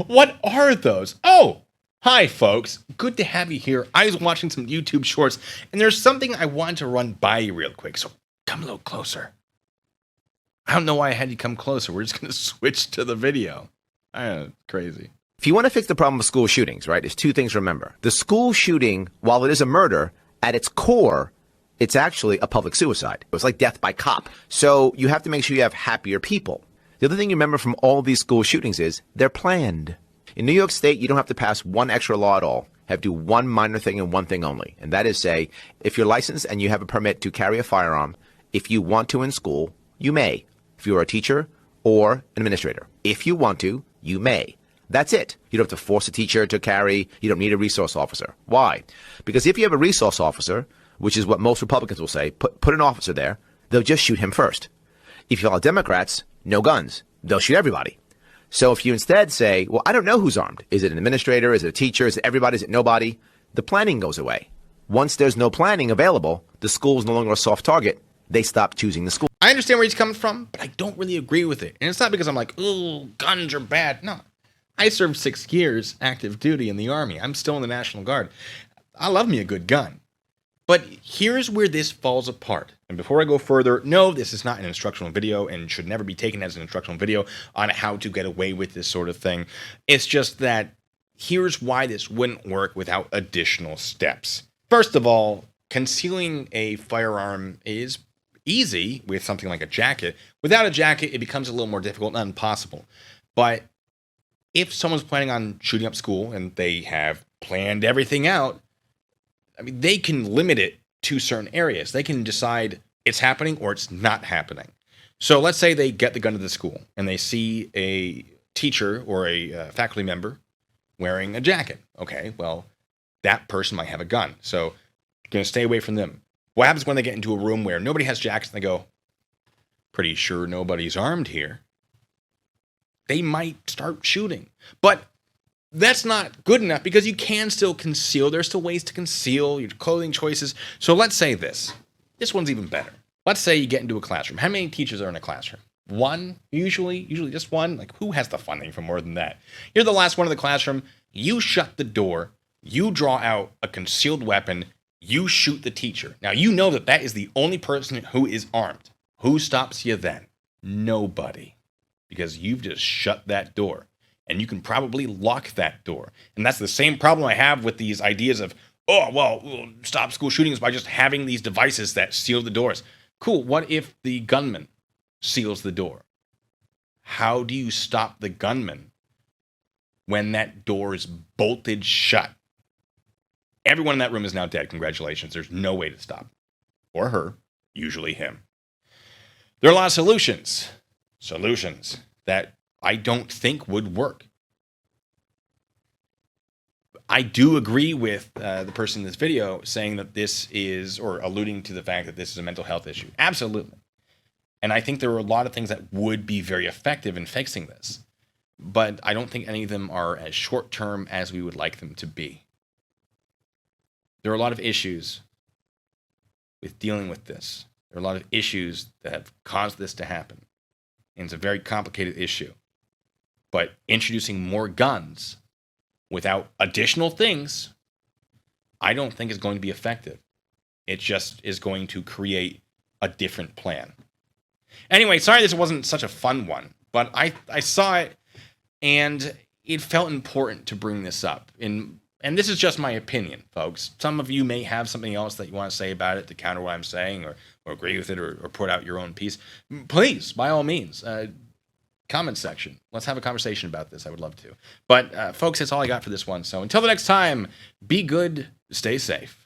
What are those? Oh, hi, folks. Good to have you here. I was watching some YouTube shorts, and there's something I wanted to run by you real quick, so come a little closer. I don't know why I had you come closer. We're just going to switch to the video. I know, crazy. If you want to fix the problem of school shootings, right, there's two things to remember. The school shooting, while it is a murder, at its core, it's actually a public suicide. It's like death by cop. So you have to make sure you have happier people. The other thing you remember from all these school shootings is they're planned. In New York State, you don't have to pass one extra law at all. You have to do one minor thing and one thing only. And that is say, if you're licensed and you have a permit to carry a firearm, if you want to in school, you may. If you're a teacher or an administrator. If you want to, you may. That's it. You don't have to force a teacher to carry. You don't need a resource officer. Why? Because if you have a resource officer, which is what most Republicans will say, put an officer there, they'll just shoot him first. If you follow Democrats, no guns. They'll shoot everybody. So if you instead say, well, I don't know who's armed. Is it an administrator? Is it a teacher? Is it everybody? Is it nobody? The planning goes away. Once there's no planning available, the school is no longer a soft target. They stop choosing the school. I understand where he's coming from, but I don't really agree with it. And it's not because I'm like, oh, guns are bad. No. I served 6 years active duty in the Army. I'm still in the National Guard. I love me a good gun. But here's where this falls apart. And before I go further, no, this is not an instructional video and should never be taken as an instructional video on how to get away with this sort of thing. It's just that here's why this wouldn't work without additional steps. First of all, concealing a firearm is easy with something like a jacket. Without a jacket, it becomes a little more difficult, not impossible. But if someone's planning on shooting up school and they have planned everything out, I mean, they can limit it to certain areas. They can decide it's happening or it's not happening. So let's say they get the gun to the school and they see a teacher or a faculty member wearing a jacket. Okay, well, that person might have a gun. So you're going to stay away from them. What happens when they get into a room where nobody has jackets and they go, pretty sure nobody's armed here? They might start shooting. But that's not good enough because you can still conceal. There's still ways to conceal your clothing choices. So let's say this. This one's even better. Let's say you get into a classroom. How many teachers are in a classroom? One, usually just one. Like, who has the funding for more than that? You're the last one in the classroom. You shut the door. You draw out a concealed weapon. You shoot the teacher. Now, you know that is the only person who is armed. Who stops you then? Nobody. Because you've just shut that door. And you can probably lock that door. And that's the same problem I have with these ideas of, oh, well, we'll stop school shootings by just having these devices that seal the doors. Cool. What if the gunman seals the door? How do you stop the gunman when that door is bolted shut? Everyone in that room is now dead. Congratulations. There's no way to stop. Or her. Usually him. There are a lot of solutions. Solutions that I don't think would work. I do agree with the person in this video saying that this is, or alluding to the fact that this is a mental health issue. Absolutely. And I think there are a lot of things that would be very effective in fixing this. But I don't think any of them are as short-term as we would like them to be. There are a lot of issues with dealing with this. There are a lot of issues that have caused this to happen. And it's a very complicated issue. But introducing more guns without additional things, I don't think is going to be effective. It just is going to create a different plan. Anyway, sorry this wasn't such a fun one, but I saw it and it felt important to bring this up. And this is just my opinion, folks. Some of you may have something else that you want to say about it to counter what I'm saying or agree with it or put out your own piece. Please, by all means, comment section. Let's have a conversation about this. I would love to. But folks, that's all I got for this one. So until the next time, be good, stay safe.